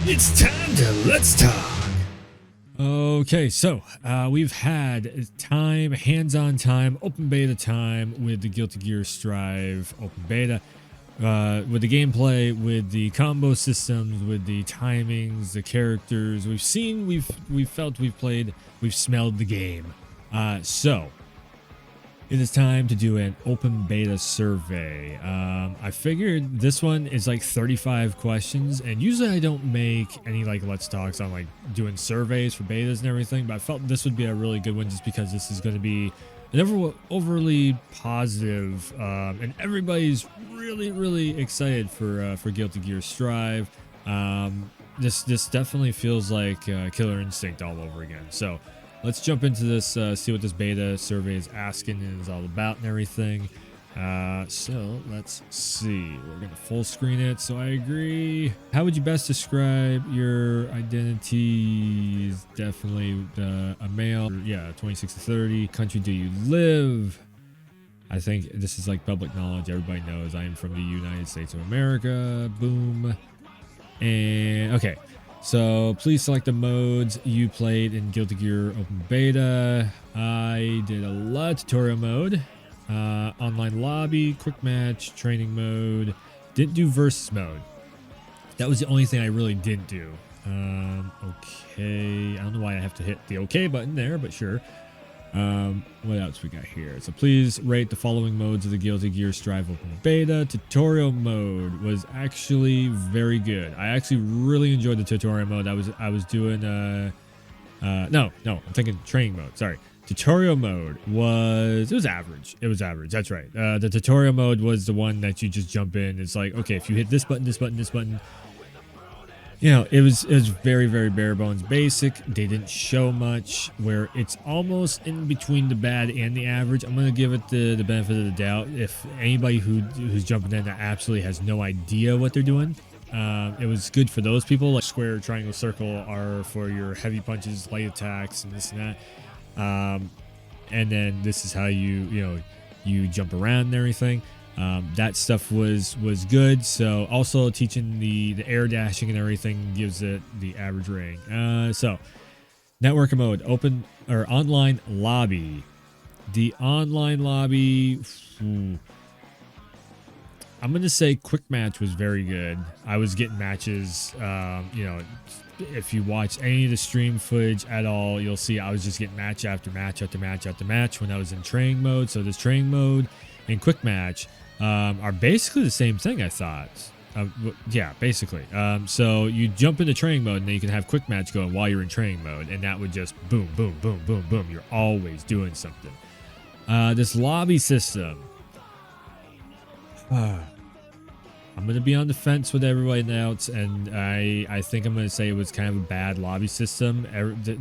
It's time to Let's Talk. Okay, so we've had time, hands-on time, open beta time with the Guilty Gear Strive open beta, with the gameplay, with the combo systems, with the timings, the characters. We've seen, we've felt, we've played, we've smelled the game. So it is time to do an open beta survey. I figured this one is like 35 questions, and usually I don't make any like Let's Talks on like doing surveys for betas and everything, but I felt this would be a really good one just because this is going to be an overly positive, and everybody's really excited for Guilty Gear Strive. This definitely feels like Killer Instinct all over again. So let's jump into this, see what this beta survey is asking and is all about and everything. So let's see. We're going to full screen it, so I agree. How would you best describe your identity? Is definitely a male. Yeah, 26 to 30. Country do you live? I think this is like public knowledge. Everybody knows I am from the United States of America. Boom. And okay. So please select the modes you played in Guilty Gear Open Beta. I did a lot of tutorial mode, online lobby, quick match, training mode. Didn't do versus mode. That was the only thing I really didn't do. Okay, I don't know why I have to hit the OK button there, but sure. What else we got here? So please rate the following modes of the Guilty Gear Strive Open Beta. Tutorial mode was actually very good. I actually really enjoyed the tutorial mode. I was doing no, I'm thinking training mode. Sorry. Tutorial mode was average. It was average. That's right. The tutorial mode was the one that you just jump in. It's like, okay, if you hit this button, this button, this button, you know, it was very bare bones basic. They didn't show much, where it's almost in between the bad and the average. I'm gonna give it the benefit of the doubt. If anybody who's jumping in that absolutely has no idea what they're doing, it was good for those people. Like square, triangle, circle are for your heavy punches, light attacks, and this and that. And then this is how you jump around and everything. That stuff was good. So also teaching the air dashing and everything gives it the average rating. So network mode, open or online lobby. The online lobby, I'm gonna say quick match was very good. I was getting matches. If you watch any of the stream footage at all, you'll see I was just getting match after match after match after match when I was in training mode. So this training mode and quick match are basically the same thing, I thought. Yeah, basically. So you jump into training mode and then you can have quick match going while you're in training mode, and that would just boom, boom, boom, boom, boom. You're always doing something. This lobby system. I'm going to be on the fence with everybody else, and I think I'm going to say it was kind of a bad lobby system.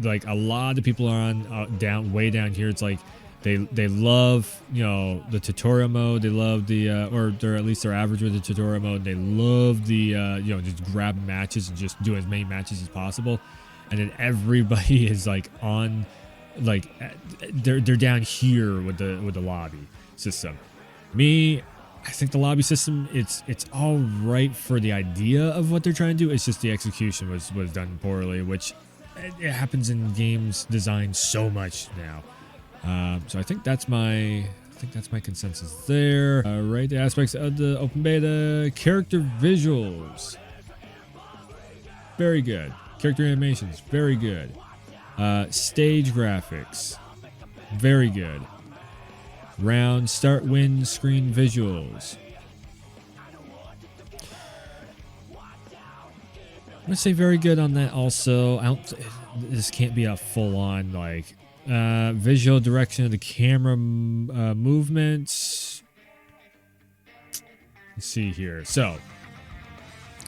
Like a lot of people are on way down here. It's like they love, the tutorial mode. They love the or they're at least they're average with the tutorial mode. They love the just grabbing matches and just do as many matches as possible. And then everybody is like on, like they're down here with the lobby system. I think the lobby system, it's all right for the idea of what they're trying to do. It's just the execution was done poorly, which it happens in games designed so much now. So I think that's my consensus there. Right, the aspects of the open beta: character visuals, very good. Character animations, very good. Stage graphics, very good. Round start win screen visuals. I'm gonna say very good on that also. This can't be a full-on like visual direction of the camera movements. Let's see here. So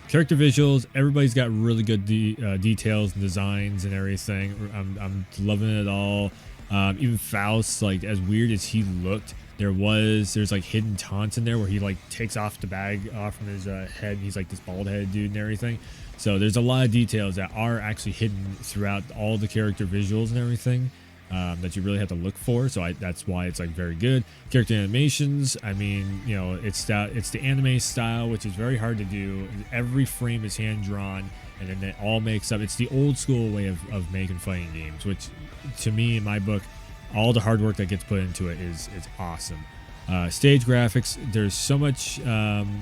character visuals, everybody's got really good details and designs and everything. I'm loving it all. Even Faust, like as weird as he looked, there's like hidden taunts in there where he like takes off the bag off from his head. And he's like this bald headed dude and everything. So there's a lot of details that are actually hidden throughout all the character visuals and everything. that you really have to look for. So that's why it's like very good. Character animations, I mean, you know, it's the anime style, which is very hard to do. Every frame is hand drawn, and then it all makes up. It's the old school way of making fighting games, which to me, in my book, all the hard work that gets put into it is awesome. Stage graphics, there's so much in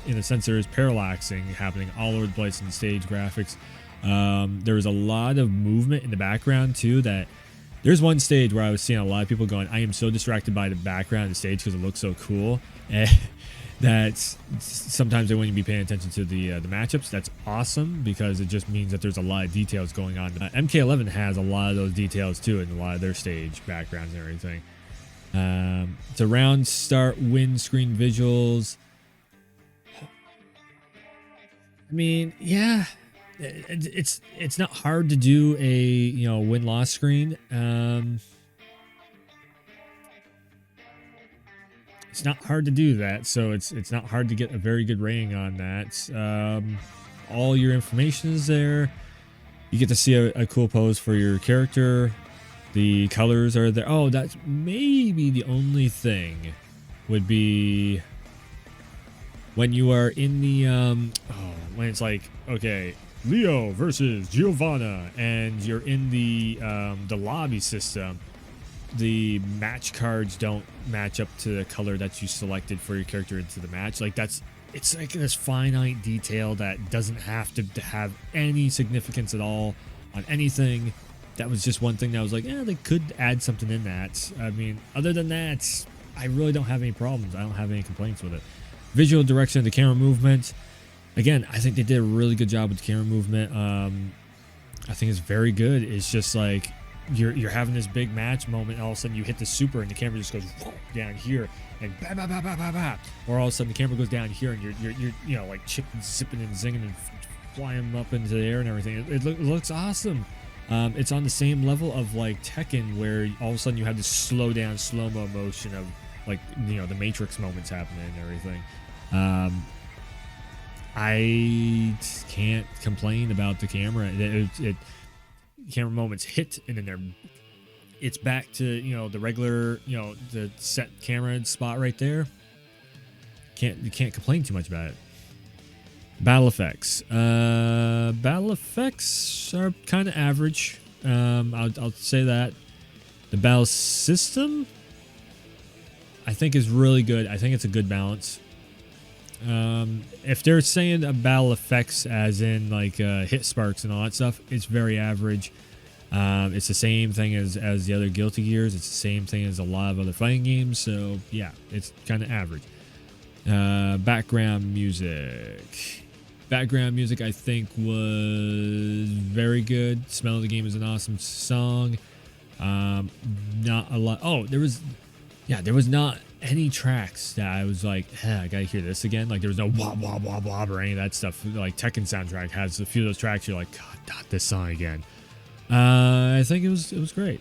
a sense there is parallaxing happening all over the place in stage graphics. There's a lot of movement in the background too. That there's one stage where I was seeing a lot of people going, I am so distracted by the background of the stage because it looks so cool, and that sometimes they wouldn't be paying attention to the matchups. That's awesome because it just means that there's a lot of details going on. MK11 has a lot of those details too in a lot of their stage backgrounds and everything. It's a round start windscreen visuals. I mean, yeah, it's not hard to do a win-loss screen. It's not hard to do that, so it's not hard to get a very good rating on that. All your information is there. You get to see a cool pose for your character. The colors are there. Oh, that's maybe the only thing would be when you are in the when it's like, okay, Leo versus Giovanna, and you're in the lobby system. The match cards don't match up to the color that you selected for your character into the match. Like it's like this finite detail that doesn't have to have any significance at all on anything. That was just one thing that I was like, yeah, they could add something in that. I mean, other than that, I really don't have any problems. I don't have any complaints with it. Visual direction of the camera movement. Again, I think they did a really good job with the camera movement. I think it's very good. It's just like you're having this big match moment, and all of a sudden you hit the super, and the camera just goes down here, and bah, bah, bah, bah, bah, bah. Or all of a sudden the camera goes down here, and you're like zipping and zinging and flying up into the air and everything. It looks awesome. It's on the same level of like Tekken, where all of a sudden you have this slow down, slow-mo motion of like, the Matrix moments happening and everything. I can't complain about the camera. Camera moments hit, and then it's back to the regular, the set camera spot right there. You can't complain too much about it. Battle effects. Battle effects are kind of average. I'll say that. The battle system, I think, is really good. I think it's a good balance. If they're saying a battle effects as in like hit sparks and all that stuff, it's very average. It's the same thing as the other Guilty Gears. It's the same thing as a lot of other fighting games. So yeah, it's kind of average. Background music. Background music, I think, was very good. Smell of the Game is an awesome song. Not a lot. Oh, there was not any tracks that I was like, I gotta hear this again. Like there was no wah wah wah wah or any of that stuff. Like Tekken soundtrack has a few of those tracks. You're like, God, not this song again. I think it was great.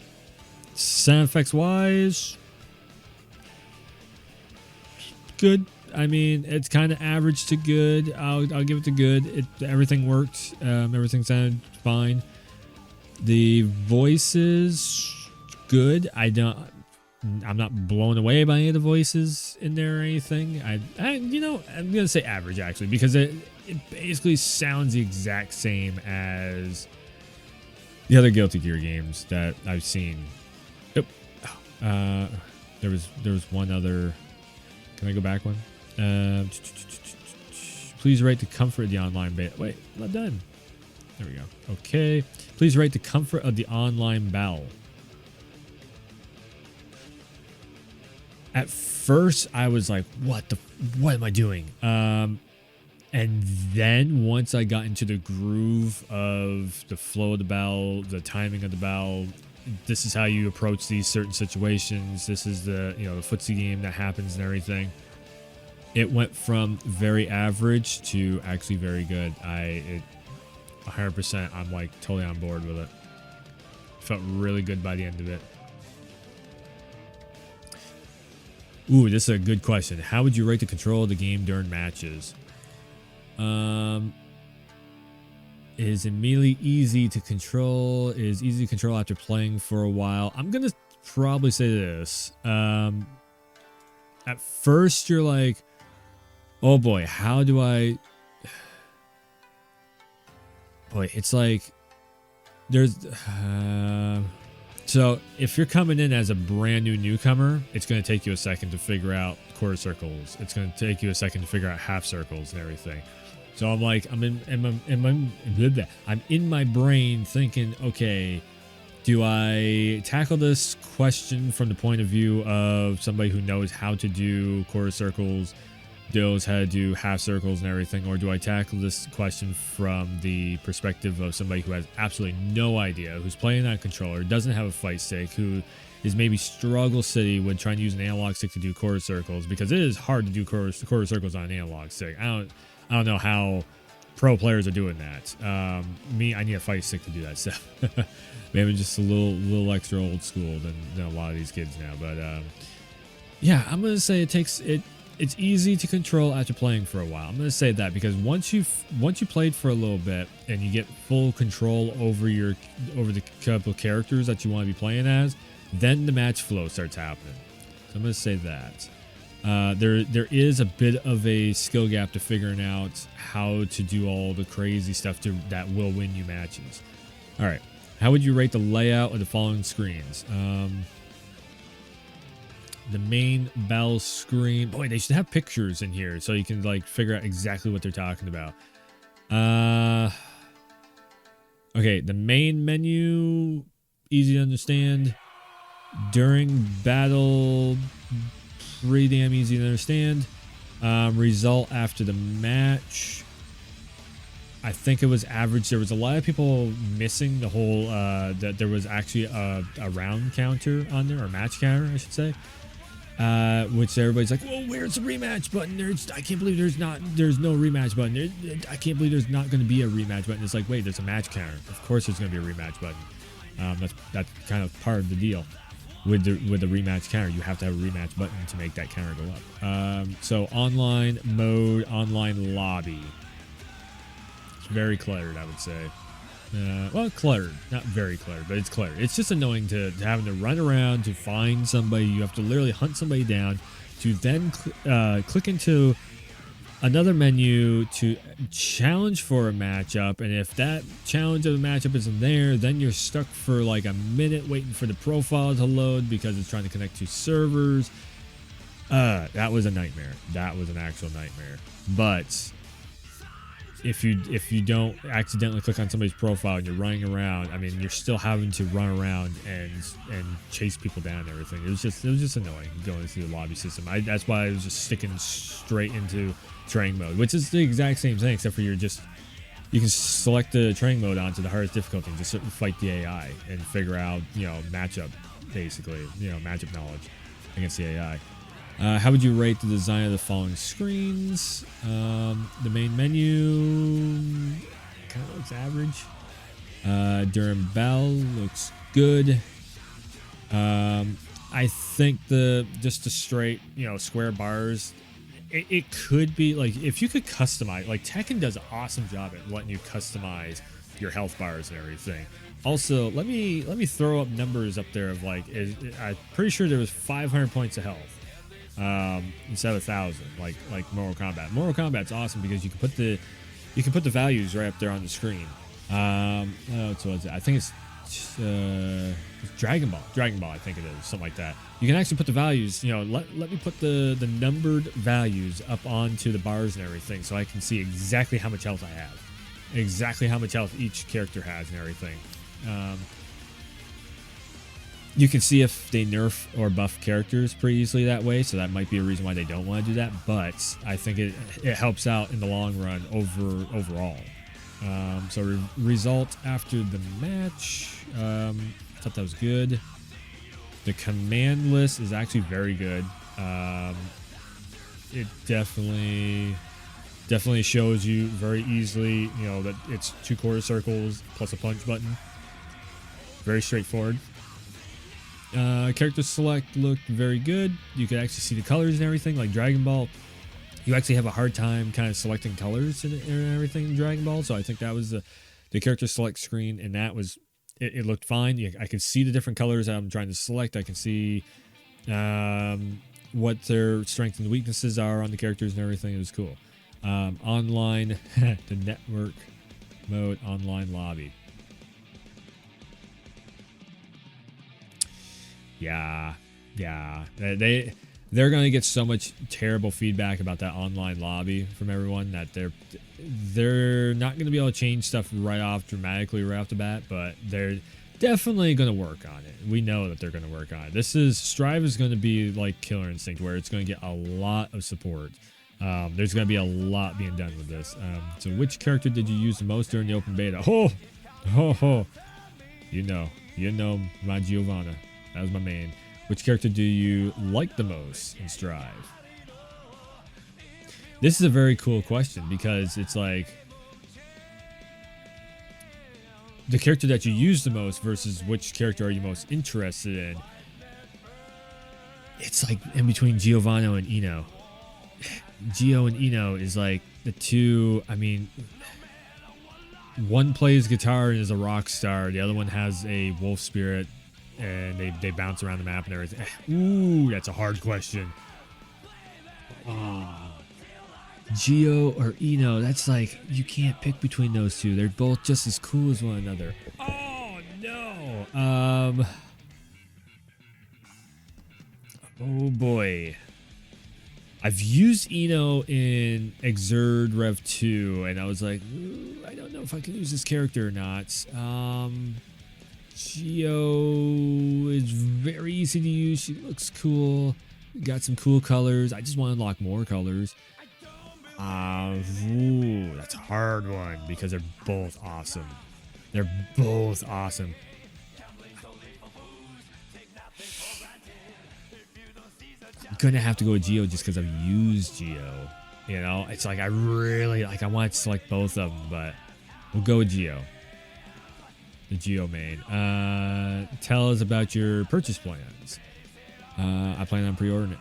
Sound effects wise, good. I mean, it's kind of average to good. I'll give it to good. Everything worked. Everything sounded fine. The voices, good. I'm not blown away by any of the voices in there or anything. I'm gonna say average actually, because it basically sounds the exact same as the other Guilty Gear games that I've seen. Yep. There was one other. Can I go back one? Please rate the comfort of the online beta. Wait, I'm not done. There we go. Okay. Please rate the comfort of the online battle. At first, I was like, what am I doing? And then once I got into the groove of the flow of the battle, the timing of the battle, this is how you approach these certain situations. This is the footsie game that happens and everything. It went from very average to actually very good. 100%, I'm like totally on board with it. Felt really good by the end of it. Ooh, this is a good question. How would you rate the control of the game during matches? is immediately easy to control, is easy to control after playing for a while. I'm gonna probably say this. At first you're like, oh boy, how do I... Boy, it's like, there's... So if you're coming in as a brand new newcomer, it's going to take you a second to figure out quarter circles. It's going to take you a second to figure out half circles and everything. So I'm like, I'm in my brain thinking, okay, do I tackle this question from the point of view of somebody who knows how to do quarter circles, knows how to do half circles and everything, or do I tackle this question from the perspective of somebody who has absolutely no idea, who's playing on a controller, doesn't have a fight stick, who is maybe struggle city with trying to use an analog stick to do quarter circles, because it is hard to do quarter circles on an analog stick. I don't know how pro players are doing that. I need a fight stick to do that stuff. Maybe just a little extra old school than a lot of these kids now. But yeah, I'm gonna say it's easy to control after playing for a while. I'm gonna say that because once you played for a little bit and you get full control over the couple characters that you want to be playing as, then the match flow starts happening. So I'm gonna say that. There is a bit of a skill gap to figuring out how to do all the crazy stuff that will win you matches. All right, how would you rate the layout of the following screens? The main battle screen. Boy, they should have pictures in here so you can like figure out exactly what they're talking about. Okay, the main menu, easy to understand. During battle, pretty damn easy to understand. Result after the match, I think it was average. There was a lot of people missing the whole that there was actually a round counter on there, or match counter I should say, which everybody's like, whoa, where's the rematch button? I can't believe there's no rematch button. I can't believe there's not going to be a rematch button. It's like, wait, there's a match counter. Of course there's going to be a rematch button. That's kind of part of the deal. With the rematch counter, you have to have a rematch button to make that counter go up. So online mode, online lobby. It's very cluttered, I would say. Well, cluttered, not very cluttered, but it's cluttered. It's just annoying to having to run around to find somebody. You have to literally hunt somebody down to then click into another menu to challenge for a matchup, and if that challenge of the matchup isn't there, then you're stuck for like a minute waiting for the profile to load because it's trying to connect to servers. That was a nightmare. That was an actual nightmare. But if you don't accidentally click on somebody's profile and you're running around, I mean, you're still having to run around and chase people down and everything. It was just annoying going through the lobby system. That's why I was just sticking straight into training mode, which is the exact same thing, except for you can select the training mode onto the hardest difficulty and just fight the AI and figure out, matchup, basically, matchup knowledge against the AI. How would you rate the design of the following screens? The main menu kind of looks average. During battle looks good. I think just the straight, square bars. It could be like if you could customize, like Tekken does an awesome job at letting you customize your health bars and everything. Also, let me throw up numbers up there of like, I'm pretty sure there was 500 points of health instead of 1,000, like Mortal Kombat. Mortal Kombat's awesome because you can put the values right up there on the screen. So I think it's Dragon Ball, I think it is, something like that. You can actually put the values, let me put the numbered values up onto the bars and everything so I can see exactly how much health I have, exactly how much health each character has and everything. You can see if they nerf or buff characters pretty easily that way, so that might be a reason why they don't want to do that, but I think it helps out in the long run overall. So result after the match, I thought that was good. The command list is actually very good. It definitely shows you very easily, that it's 2 quarter circles plus a punch button. Very straightforward. Character select looked very good. You could actually see the colors and everything, like Dragon Ball. You actually have a hard time kind of selecting colors and everything in Dragon Ball, so I think that was the character select screen, and that was it looked fine. I could see the different colors I'm trying to select. I can see what their strengths and weaknesses are on the characters and everything. It was cool. Online, the network mode, online lobby. Yeah. They're going to get so much terrible feedback about that online lobby from everyone that they're not going to be able to change stuff dramatically right off the bat, but they're definitely going to work on it. We know that they're going to work on it. Strive is going to be like Killer Instinct, where it's going to get a lot of support. There's going to be a lot being done with this. So which character did you use the most during the open beta? You know my Giovanna. That was my main. Which character do you like the most in Strive? This is a very cool question because it's like the character that you use the most versus which character are you most interested in. It's like in between Giovanna and Ino. Gio and Ino is like the two. I mean, one plays guitar and is a rock star. The other one has a wolf spirit. And they bounce around the map and everything. Ooh, that's a hard question. Gio or Ino, that's like, you can't pick between those two. They're both just as cool as one another. Oh, no. Oh, boy. I've used Ino in Exurd Rev 2, and I was like, I don't know if I can use this character or not. Gio is very easy to use. She looks cool. Got some cool colors. I just want to unlock more colors. Ooh, that's a hard one because they're both awesome. They're both awesome. I'm gonna have to go with Gio just because I've used Gio. You know, it's like I want to select both of them, but we'll go with Gio. The Geo main. Tell us about your purchase plans. I plan on pre-ordering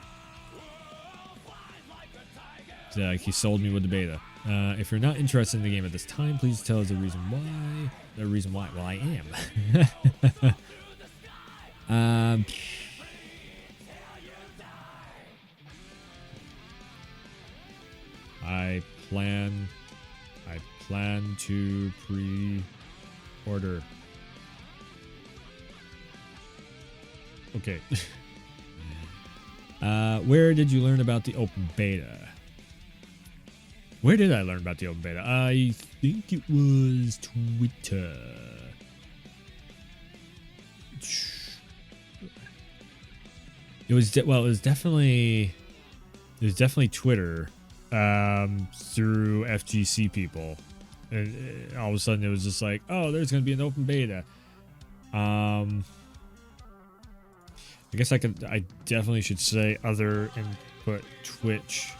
it. He sold me with the beta. If you're not interested in the game at this time, please tell us the reason why. The reason why. Well, I am. I plan to pre-order. Okay. Where did you learn about the open beta? Where did I learn about the open beta? I think it was Twitter. It was definitely Twitter through FGC people. And all of a sudden it was just like, oh, there's going to be an open beta. I guess I definitely should say other input Twitch.tv,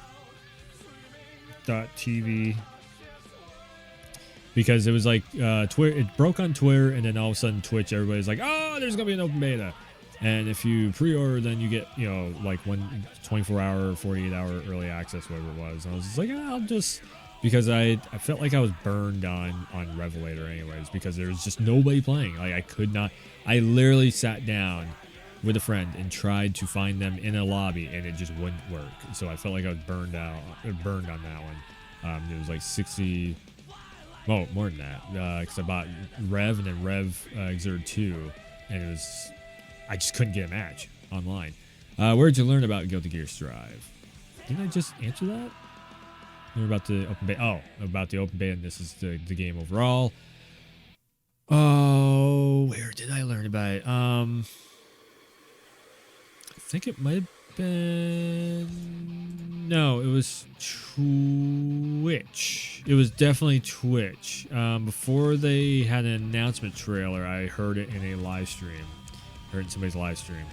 because it was like Twitter, it broke on Twitter, and then all of a sudden Twitch, everybody's like, oh, there's going to be an open beta. And if you pre-order, then you get, like 24 hour, 48 hour early access, whatever it was. And I was just like, I'll just, because I felt like I was burned on Revelator anyways, because there was just nobody playing. Like I literally sat down with a friend and tried to find them in a lobby, and it just wouldn't work. So I felt like I was burned on that one. It was like 60, well, more than that, because I bought Rev and then Rev Exurd 2, and I just couldn't get a match online. Where did you learn about Guilty Gear Strive? Didn't I just answer that? Learn about the open beta. Oh, about the open beta, and this is the game overall. Oh, where did I learn about it? I think it might have been... No, it was Twitch. It was definitely Twitch. Before they had an announcement trailer, I heard it in a live stream. Heard it in somebody's live stream.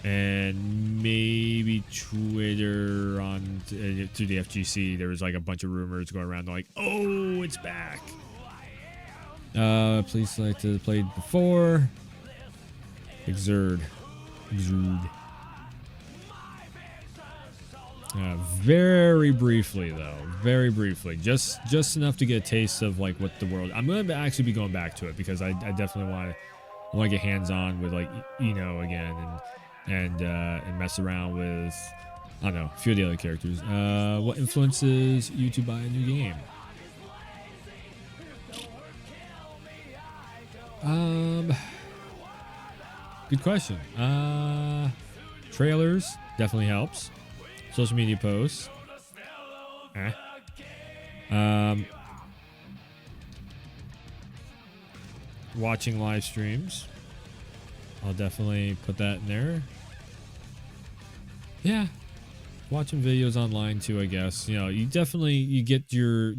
And maybe Twitter on through the FGC. There was like a bunch of rumors going around. They're like, oh, it's back. Please select the played before. Exurd. Very briefly though, very briefly, just enough to get a taste of like what the world. I'm gonna actually be going back to it because I definitely want to get hands on with like Eno again and mess around with, I don't know, a few of the other characters. What influences you to buy a new game? Good question. Trailers definitely helps. Social media posts. Watching live streams. I'll definitely put that in there. Yeah. Watching videos online too, I guess. You know, you get your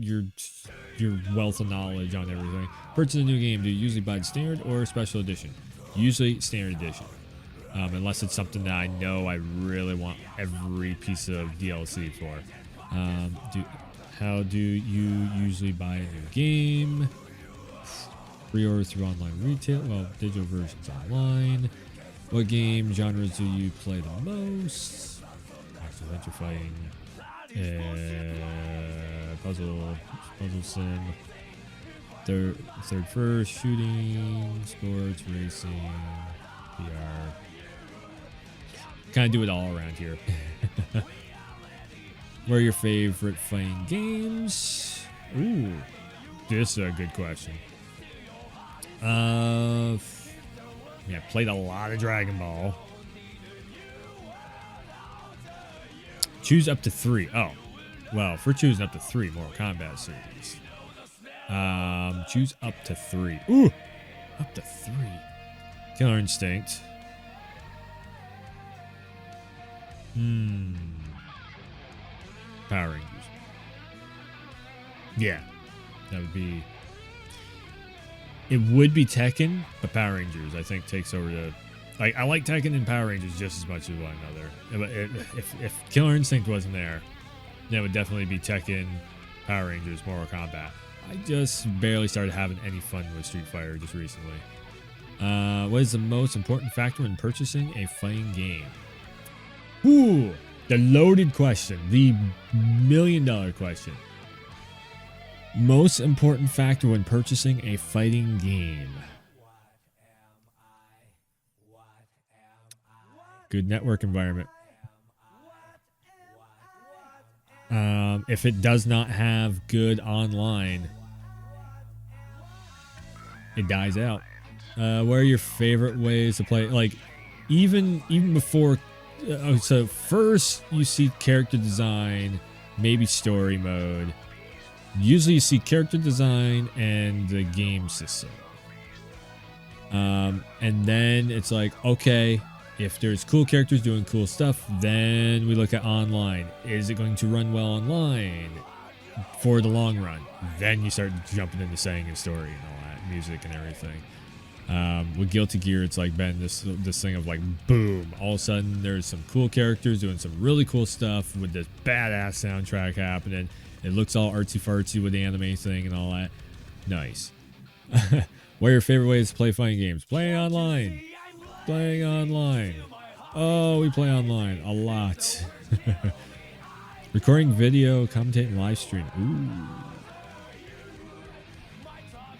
wealth of knowledge on everything. Purchase a new game. Do you usually buy the standard or special edition? Usually standard edition. Unless it's something that I know I really want every piece of DLC for. How do you usually buy a new game? Pre-order through online retail. Well, digital versions online. What game genres do you play the most? Adventure fighting. Puzzle sim. Third first, shooting, sports, racing, VR. Kind of do it all around here. What are your favorite fighting games? Ooh, this is a good question. Yeah, played a lot of Dragon Ball. Choose up to 3. Oh, well, for choosing up to 3 Mortal Kombat series. Choose up to 3. Ooh, up to 3. Killer Instinct. Power Rangers. Yeah, that would be. It would be Tekken, but Power Rangers I think takes over the. Like, I like Tekken and Power Rangers just as much as one another. If Killer Instinct wasn't there, then it would definitely be Tekken, Power Rangers, Mortal Kombat. I just barely started having any fun with Street Fighter just recently. What is the most important factor when purchasing a fighting game? Ooh, the loaded question, the $1 million question. Most important factor when purchasing a fighting game. Good network environment. If it does not have good online, it dies out. What are your favorite ways to play? Like, even before. So first you see character design, maybe story mode. Usually you see character design and the game system. And then it's like, okay, if there's cool characters doing cool stuff, then we look at online. Is it going to run well online for the long run? Then you start jumping into saying and story and all that, music and everything. With Guilty Gear, it's like been this thing of like, boom, all of a sudden there's some cool characters doing some really cool stuff with this badass soundtrack happening. It looks all artsy fartsy with the anime thing and all that. Nice. What are your favorite ways to play fighting games? Playing online. Playing online. Oh, we play online a lot. Recording video, commentating live stream.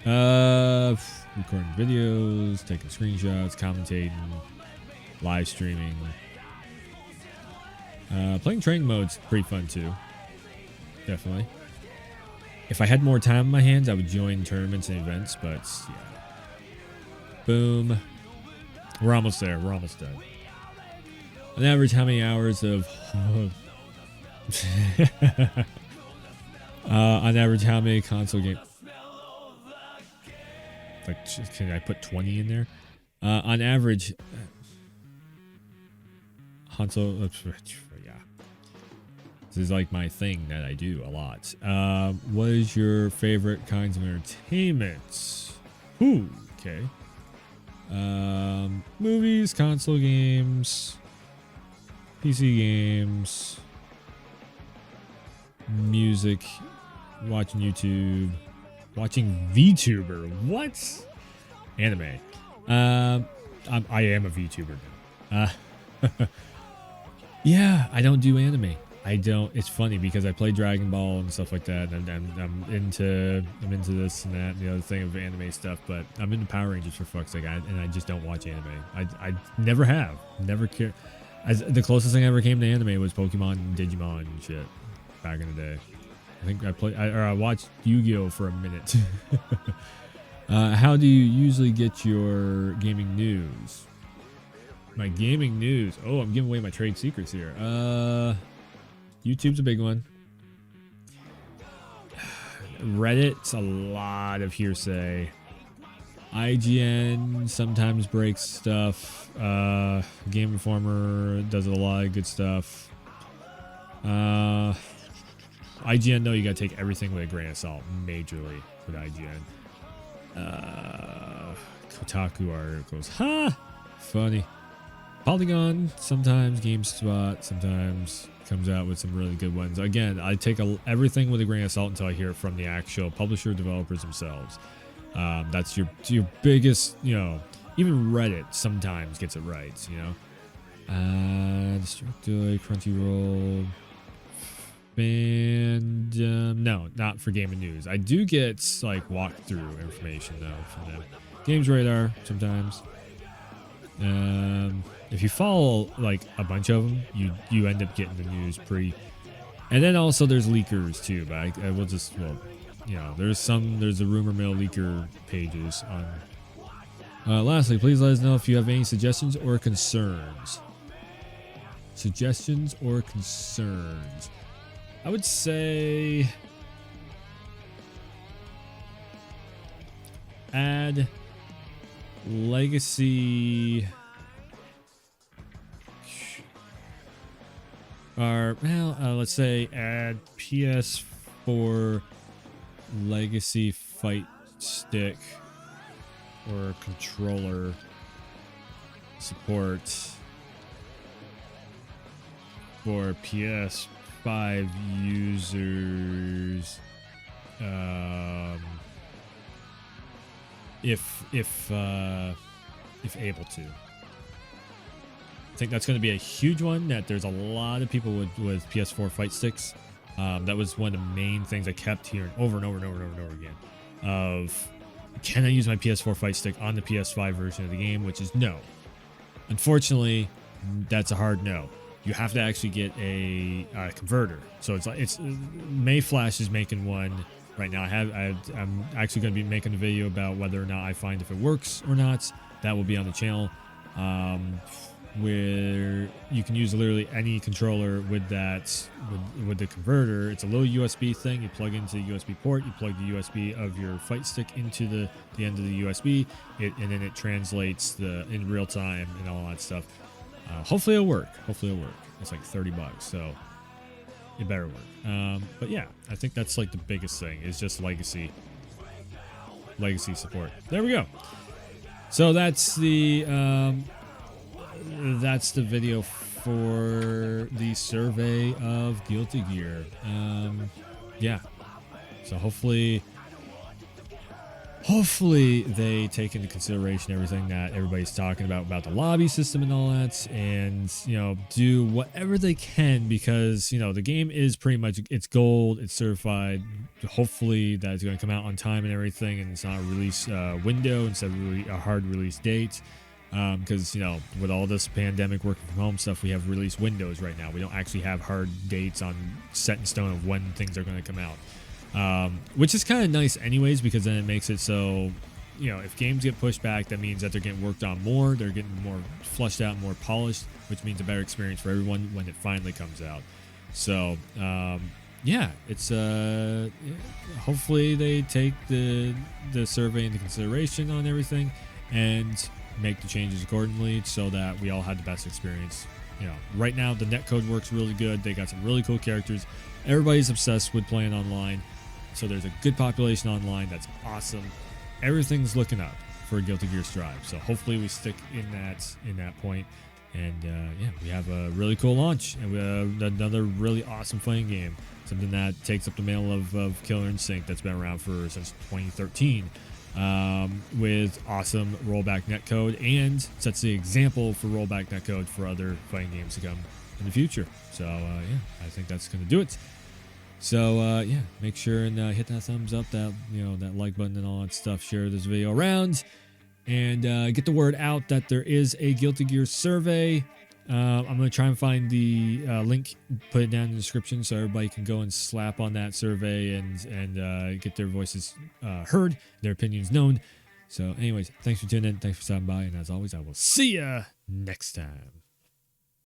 Ooh. Recording videos, taking screenshots, commentating, live streaming. Playing training mode's pretty fun too. Definitely. If I had more time on my hands, I would join tournaments and events, but yeah. Boom. We're almost there. We're almost done. On average, how many hours of... on average, how many console games... Like, can I put 20 in there? On average, Hansel, yeah. This is like my thing that I do a lot. What is your favorite kinds of entertainment? Ooh, okay. Movies, console games, PC games, music, watching YouTube. Watching VTuber. What? Anime. I am a VTuber now. Yeah, I don't do anime. I don't. It's funny because I play Dragon Ball and stuff like that, and I'm into this and that and the other thing of anime stuff. But I'm into Power Rangers for fuck's sake, and I just don't watch anime. I never have, never care. The closest thing I ever came to anime was Pokemon and Digimon and shit back in the day. I think I watched Yu-Gi-Oh for a minute. How do you usually get your gaming news? My gaming news. Oh, I'm giving away my trade secrets here. YouTube's a big one. Reddit's a lot of hearsay. IGN sometimes breaks stuff. Game Informer does a lot of good stuff. IGN, though, you gotta take everything with a grain of salt, majorly with IGN. Kotaku articles. Ha! Funny. Polygon, sometimes GameSpot, sometimes comes out with some really good ones. Again, I take everything with a grain of salt until I hear it from the actual publisher developers themselves. That's your biggest, even Reddit sometimes gets it right, Destructoid, Crunchyroll, and no, not for gaming news. I do get like walkthrough information though from them. Games Radar sometimes. If you follow like a bunch of them, you end up getting the news pretty. And then also there's leakers too, but I will just there's the rumor mill leaker pages on. Lastly, please let us know if you have any suggestions or concerns. Suggestions or concerns? I would say add legacy. Let's say add PS4 legacy fight stick or controller support for PS5 users, if able to. I think that's going to be a huge one. That there's a lot of people with PS4 fight sticks. That was one of the main things I kept hearing over and over and over and over and over again. Of, can I use my PS4 fight stick on the PS5 version of the game? Which is no. Unfortunately, that's a hard no. You have to actually get a converter. So it's Mayflash is making one right now. I'm actually going to be making a video about whether or not I find if it works or not. That will be on the channel. Where you can use literally any controller with that with the converter. It's a little USB thing. You plug into the USB port, you plug the USB of your fight stick into the end of the USB, and then it translates in real time and all that stuff. Hopefully it'll work. It's like $30, so it better work. But yeah, I think that's like the biggest thing is just legacy support. There we go. So that's the video for the survey of Guilty Gear. Yeah. So hopefully they take into consideration everything that everybody's talking about the lobby system and all that, and do whatever they can, because the game is pretty much, it's gold, it's certified. Hopefully that's going to come out on time and everything, and it's not a release window instead of really a hard release date. Because with all this pandemic working from home stuff, we have release windows right now. We don't actually have hard dates set in stone of when things are going to come out, which is kind of nice anyways, because then it makes it so if games get pushed back, that means that they're getting worked on more, they're getting more flushed out, more polished, which means a better experience for everyone when it finally comes out. So yeah, it's hopefully they take the survey into consideration on everything and make the changes accordingly so that we all had the best experience. Right now the netcode works really good. They got some really cool characters. Everybody's obsessed with playing online, so there's a good population online. That's awesome. Everything's looking up for Guilty Gear Strive, so hopefully we stick in that point. And yeah, we have a really cool launch, and we have another really awesome fighting game, something that takes up the mantle of Killer Instinct that's been around since 2013. With awesome rollback netcode, and sets the example for rollback netcode for other fighting games to come in the future. So yeah, I think that's gonna do it. So yeah, make sure and hit that thumbs up, that that like button and all that stuff. Share this video around, and get the word out that there is a Guilty Gear survey. I'm gonna try and find the link, put it down in the description, so everybody can go and slap on that survey and get their voices heard, their opinions known. So, anyways, thanks for tuning in, thanks for stopping by, and as always, I will see ya next time.